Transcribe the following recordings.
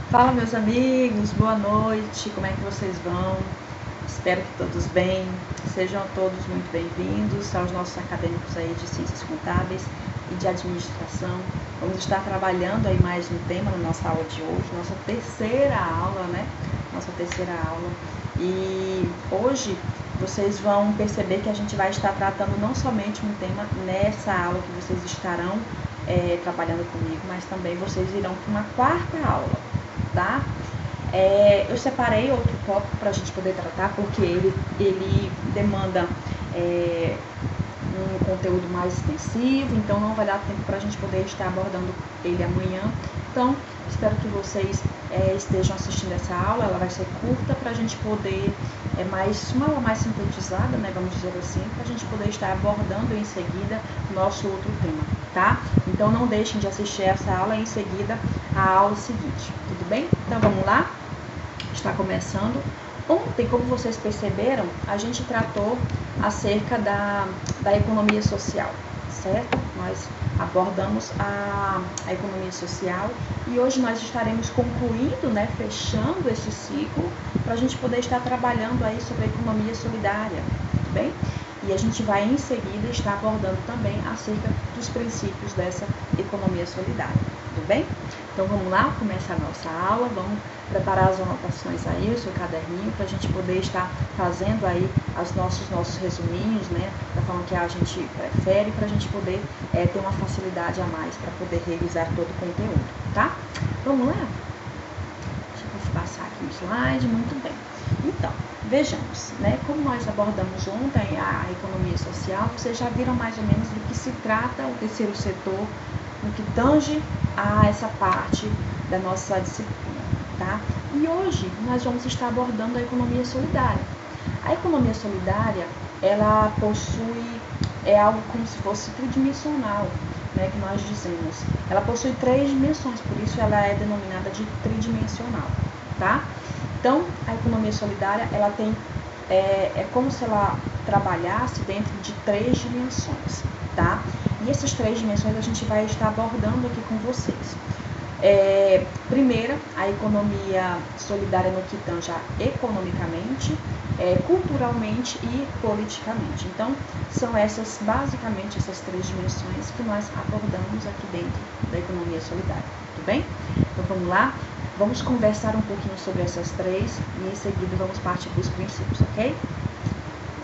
Fala, meus amigos, boa noite, como é que vocês vão? Espero que todos bem, sejam todos muito bem-vindos aos nossos acadêmicos aí de Ciências Contábeis e de Administração. Vamos estar trabalhando aí mais um tema na nossa aula de hoje, nossa terceira aula, né? Nossa terceira aula. E hoje vocês vão perceber que a gente vai estar tratando não somente um tema nessa aula que vocês estarão trabalhando comigo, mas também vocês irão para uma quarta aula, tá? Eu separei outro tópico para a gente poder tratar, porque ele demanda um conteúdo mais extensivo, então não vai dar tempo para a gente poder estar abordando ele amanhã. Então, espero que vocês estejam assistindo essa aula, ela vai ser curta para a gente poder, uma aula mais sintetizada, né, vamos dizer assim, para a gente poder estar abordando em seguida nosso outro tema, tá? Então, não deixem de assistir essa aula e em seguida a aula seguinte, tudo bem? Então, vamos lá? Está começando. Ontem, como vocês perceberam, a gente tratou acerca da economia social, certo? Nós abordamos a economia social e hoje nós estaremos concluindo, né, fechando esse ciclo para a gente poder estar trabalhando aí sobre a economia solidária, tudo bem? E a gente vai em seguida estar abordando também acerca dos princípios dessa economia solidária, tudo bem? Então vamos lá, começar a nossa aula, vamos preparar as anotações aí, o seu caderninho, para a gente poder estar fazendo aí os nossos resuminhos, né, da forma que a gente prefere, para a gente poder ter uma facilidade a mais para poder revisar todo o conteúdo, tá? Vamos lá? Deixa eu passar aqui o slide, muito bem. Então, vejamos, né, como nós abordamos ontem a economia social, vocês já viram mais ou menos do que se trata o terceiro setor, no que tange a essa parte da nossa disciplina, tá? E hoje nós vamos estar abordando a economia solidária. A economia solidária, ela possui, algo como se fosse tridimensional, né, que nós dizemos. Ela possui 3 dimensões, por isso ela é denominada de tridimensional, tá? Então, a economia solidária, ela tem, como se ela trabalhasse dentro de 3 dimensões, tá? E essas 3 dimensões a gente vai estar abordando aqui com vocês. Primeira, a economia solidária no que tange economicamente, culturalmente e politicamente. Então, são basicamente essas 3 dimensões que nós abordamos aqui dentro da economia solidária, tudo bem? Então, vamos lá? Vamos conversar um pouquinho sobre essas 3 e em seguida vamos partir para os princípios, ok?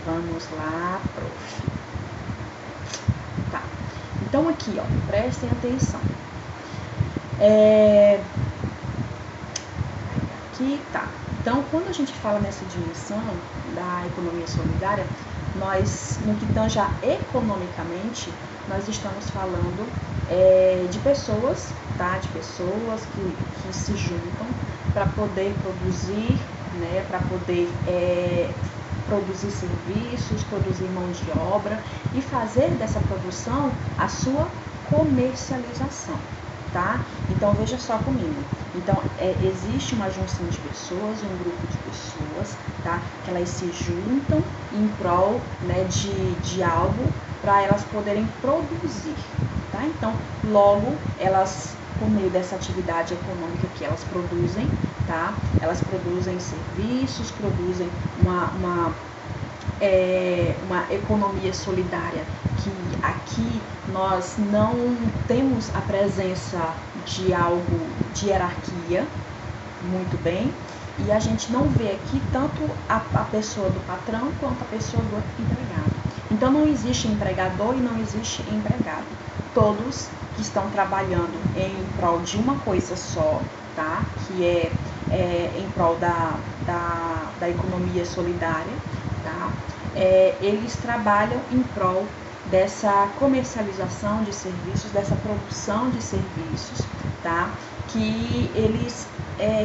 Vamos lá, prof. Tá. Então, aqui, ó, prestem atenção. Aqui tá. Então, quando a gente fala nessa dimensão da economia solidária, nós, no que tange economicamente, nós estamos falando de pessoas, tá? De pessoas que se juntam para poder produzir, né? Para poder produzir serviços, produzir mão de obra e fazer dessa produção a sua comercialização, tá? Então, veja só comigo. Então, existe uma junção de pessoas, um grupo de pessoas, tá? Que elas se juntam em prol, né, de algo para elas poderem produzir, tá? Então, logo, elas, por meio dessa atividade econômica que elas produzem, tá? Elas produzem serviços, produzem uma economia solidária, que aqui nós não temos a presença de algo de hierarquia, muito bem, e a gente não vê aqui tanto a pessoa do patrão quanto a pessoa do empregado. Então não existe empregador e não existe empregado. Todos que estão trabalhando em prol de uma coisa só, tá? Que é em prol da economia solidária, tá? Eles trabalham em prol dessa comercialização de serviços, dessa produção de serviços, tá? Que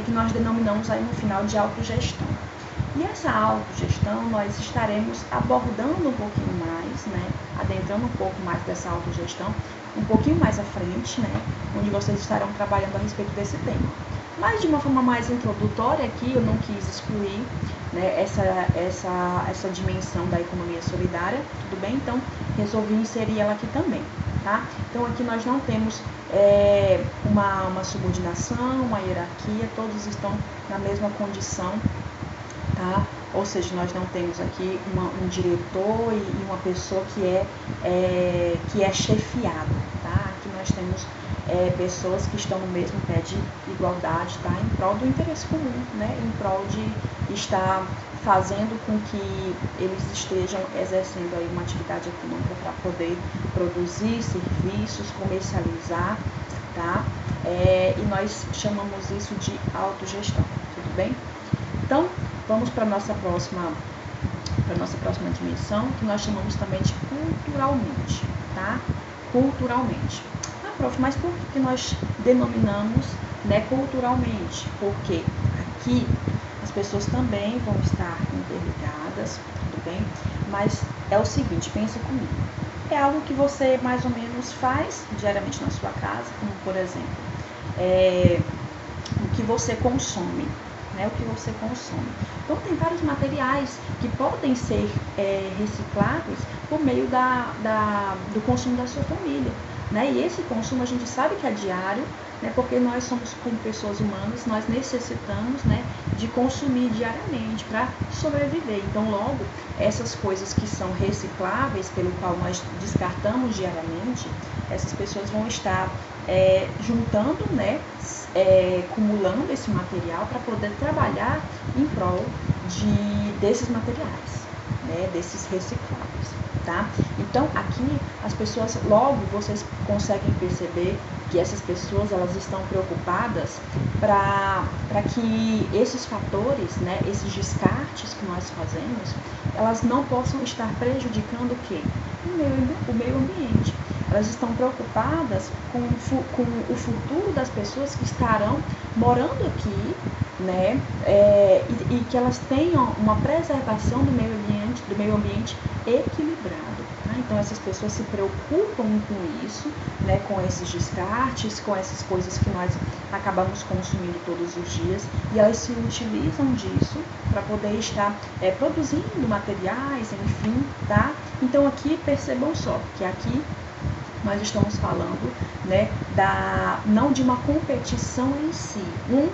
nós denominamos aí no final de autogestão. E essa autogestão nós estaremos abordando um pouquinho mais, né? Adentrando um pouco mais dessa autogestão, um pouquinho mais à frente, né? Onde vocês estarão trabalhando a respeito desse tema. Mas de uma forma mais introdutória aqui, eu não quis excluir, né, essa dimensão da economia solidária, tudo bem? Então, resolvi inserir ela aqui também, tá? Então aqui nós não temos uma subordinação, uma hierarquia, todos estão na mesma condição, tá? Ou seja, nós não temos aqui um diretor e uma pessoa que é chefiado, tá? Aqui nós temos pessoas que estão no mesmo pé de igualdade, tá? Em prol do interesse comum, né? Em prol de estar fazendo com que eles estejam exercendo aí uma atividade econômica para poder produzir serviços, comercializar, tá? E nós chamamos isso de autogestão, tudo bem? Então, vamos para a nossa próxima dimensão, que nós chamamos também de culturalmente, tá? Culturalmente. Ah, prof, mas por que nós denominamos, né, culturalmente? Porque aqui as pessoas também vão estar interligadas, tudo bem? Mas é o seguinte, pensa comigo. É algo que você mais ou menos faz diariamente na sua casa, como por exemplo, o que você consome, né? O que você consome. Então tem vários materiais que podem ser recicláveis por meio do consumo da sua família, né? E esse consumo a gente sabe que é diário, né? Porque nós somos, como pessoas humanas, nós necessitamos, né, de consumir diariamente para sobreviver. Então logo, essas coisas que são recicláveis, pelo qual nós descartamos diariamente, essas pessoas vão estar juntando, né, acumulando esse material para poder trabalhar em prol desses materiais, né, desses recicláveis, tá? Então aqui as pessoas, logo vocês conseguem perceber que essas pessoas, elas estão preocupadas para que esses fatores, né, esses descartes que nós fazemos, elas não possam estar prejudicando o quê? O meio ambiente. Elas estão preocupadas com o futuro das pessoas que estarão morando aqui, né, e que elas tenham uma preservação do meio ambiente equilibrado. Tá? Então essas pessoas se preocupam com isso, né, com esses descartes, com essas coisas que nós acabamos consumindo todos os dias, e elas se utilizam disso para poder estar produzindo materiais, enfim, tá? Então aqui percebam só que aqui nós estamos falando, né, não de uma competição em si, um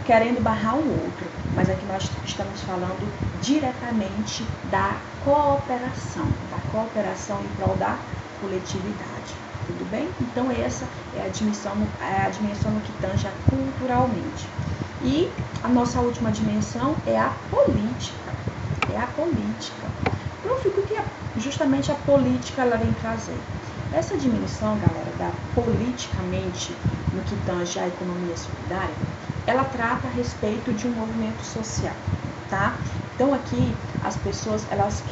querendo barrar o outro, mas aqui nós estamos falando diretamente da cooperação em prol da coletividade, tudo bem? Então essa é a dimensão no que tange culturalmente. E a nossa última dimensão é a política, Prof, o que justamente a política ela vem trazer? Essa dimensão, galera, da politicamente no que tange à economia solidária, ela trata a respeito de um movimento social, tá? Então aqui as pessoas, elas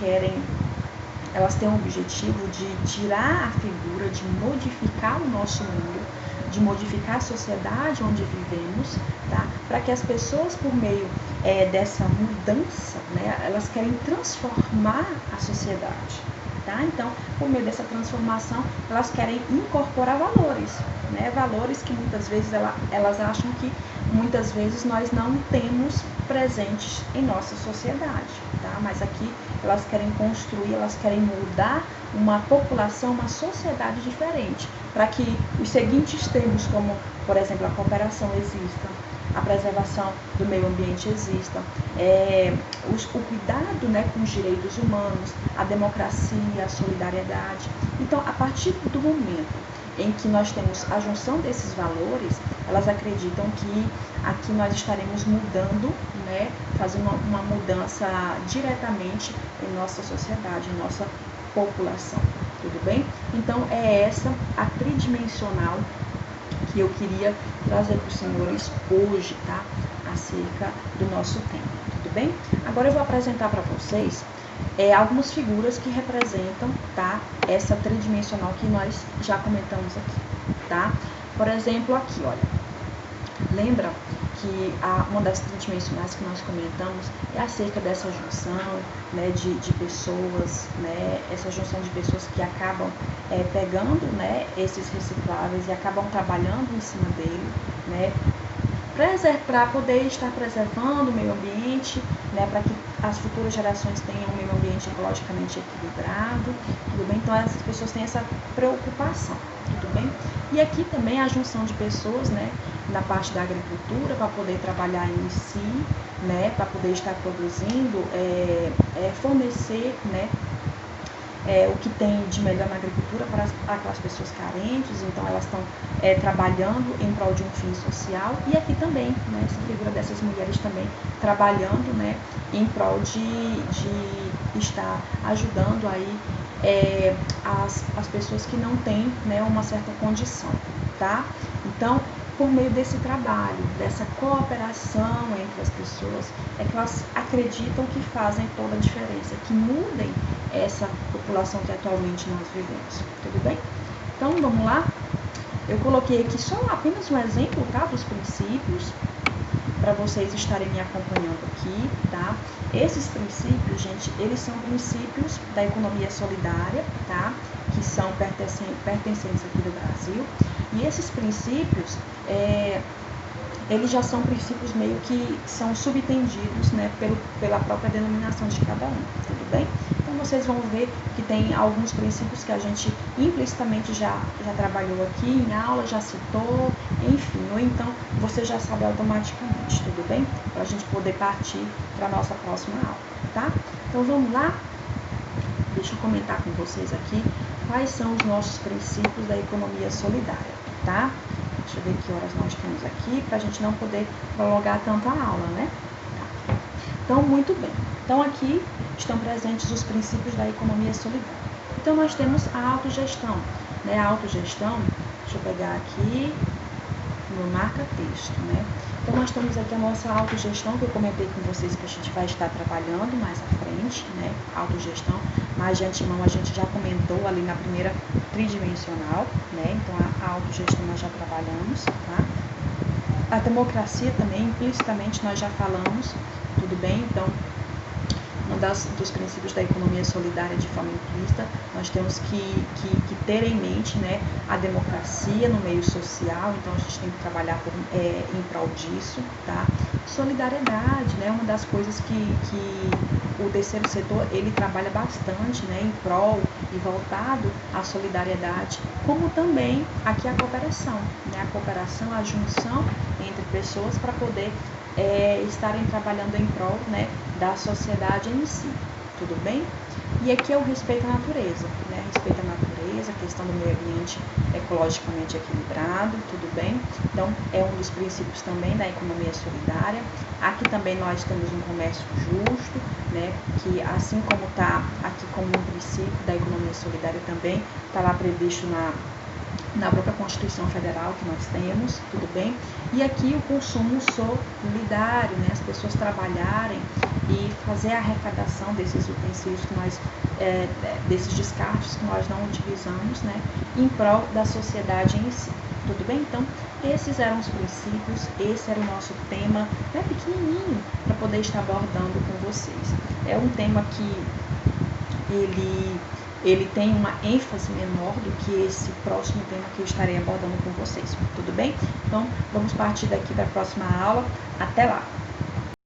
têm o objetivo de tirar a figura, de modificar o nosso mundo, de modificar a sociedade onde vivemos, tá? Para que as pessoas, por meio dessa mudança, né, elas querem transformar a sociedade. Tá? Então, por meio dessa transformação, elas querem incorporar valores, né? Valores que muitas vezes elas acham que muitas vezes nós não temos presentes em nossa sociedade, tá? Mas aqui elas querem construir, elas querem mudar uma população, uma sociedade diferente, para que os seguintes termos, como por exemplo a cooperação exista, a preservação do meio ambiente exista, o cuidado, né, com os direitos humanos, a democracia, a solidariedade. Então, a partir do momento em que nós temos a junção desses valores, elas acreditam que aqui nós estaremos mudando, né, fazendo uma mudança diretamente em nossa sociedade, em nossa população. Tudo bem? Então, é essa a tridimensional que eu queria trazer para os senhores hoje, tá? Acerca do nosso tema, tudo bem? Agora eu vou apresentar para vocês algumas figuras que representam, tá? Essa tridimensional que nós já comentamos aqui, tá? Por exemplo, aqui, olha, lembra que uma das tridimensionais que nós comentamos é acerca dessa junção, né, de pessoas, né, essa junção de pessoas que acabam pegando, né, esses recicláveis e acabam trabalhando em cima dele, né, para poder estar preservando o meio ambiente, né, para que as futuras gerações tenham um meio ambiente ecologicamente equilibrado, tudo bem? Então essas pessoas têm essa preocupação, tudo bem? E aqui também a junção de pessoas, né, na parte da agricultura, para poder trabalhar em si, né, para poder estar produzindo, fornecer, né, o que tem de melhor na agricultura para aquelas pessoas carentes. Então elas estão trabalhando em prol de um fim social, e aqui também, né, essa figura dessas mulheres também trabalhando, né, em prol de estar ajudando aí as pessoas que não têm, né, uma certa condição, tá? Então, por meio desse trabalho, dessa cooperação entre as pessoas, é que elas acreditam que fazem toda a diferença, que mudem essa população que atualmente nós vivemos, tudo bem? Então, vamos lá? Eu coloquei aqui só apenas um exemplo, tá, dos princípios, para vocês estarem me acompanhando aqui, tá? Esses princípios, gente, eles são princípios da economia solidária, tá? Que são pertencentes aqui do Brasil. E esses princípios, eles já são princípios meio que são subentendidos, né, pela própria denominação de cada um, tudo bem? Então vocês vão ver que tem alguns princípios que a gente implicitamente já trabalhou aqui em aula, já citou, enfim, ou então você já sabe automaticamente, tudo bem? Para a gente poder partir para a nossa próxima aula, tá? Então vamos lá? Deixa eu comentar com vocês aqui quais são os nossos princípios da economia solidária, tá? Deixa eu ver que horas nós temos aqui, para a gente não poder prolongar tanto a aula, né? Tá. Então, muito bem. Então, aqui estão presentes os princípios da economia solidária. Então, nós temos a autogestão, né? A autogestão, deixa eu pegar aqui no marca-texto, né? Então, nós temos aqui a nossa autogestão, que eu comentei com vocês que a gente vai estar trabalhando mais à frente, né? Autogestão, mas de antemão a gente já comentou ali na primeira tridimensional, né? Então, a autogestão nós já trabalhamos, tá? A democracia também, implicitamente, nós já falamos, tudo bem? Então, dos princípios da economia solidária de forma implícita, nós temos que ter em mente, né, a democracia no meio social. Então a gente tem que trabalhar em prol disso, tá? Solidariedade, né, uma das coisas que o terceiro setor ele trabalha bastante, né, em prol e voltado à solidariedade, como também aqui a cooperação, né, a cooperação, a junção entre pessoas para poder estarem trabalhando em prol, né, da sociedade em si, tudo bem? E aqui é o respeito à natureza, né? Respeito à natureza, a questão do meio ambiente ecologicamente equilibrado, tudo bem? Então, é um dos princípios também da economia solidária. Aqui também nós temos um comércio justo, né? Que assim como está aqui como um princípio da economia solidária também, está lá previsto na própria Constituição Federal que nós temos, tudo bem? E aqui o consumo solidário, né? As pessoas trabalharem e fazer a arrecadação desses utensílios que nós, desses descartes que nós não utilizamos, né? Em prol da sociedade em si, tudo bem? Então, esses eram os princípios, esse era o nosso tema, né? Pequenininho, para poder estar abordando com vocês. É um tema que ele tem uma ênfase menor do que esse próximo tema que eu estarei abordando com vocês, tudo bem? Então, vamos partir daqui para a próxima aula. Até lá!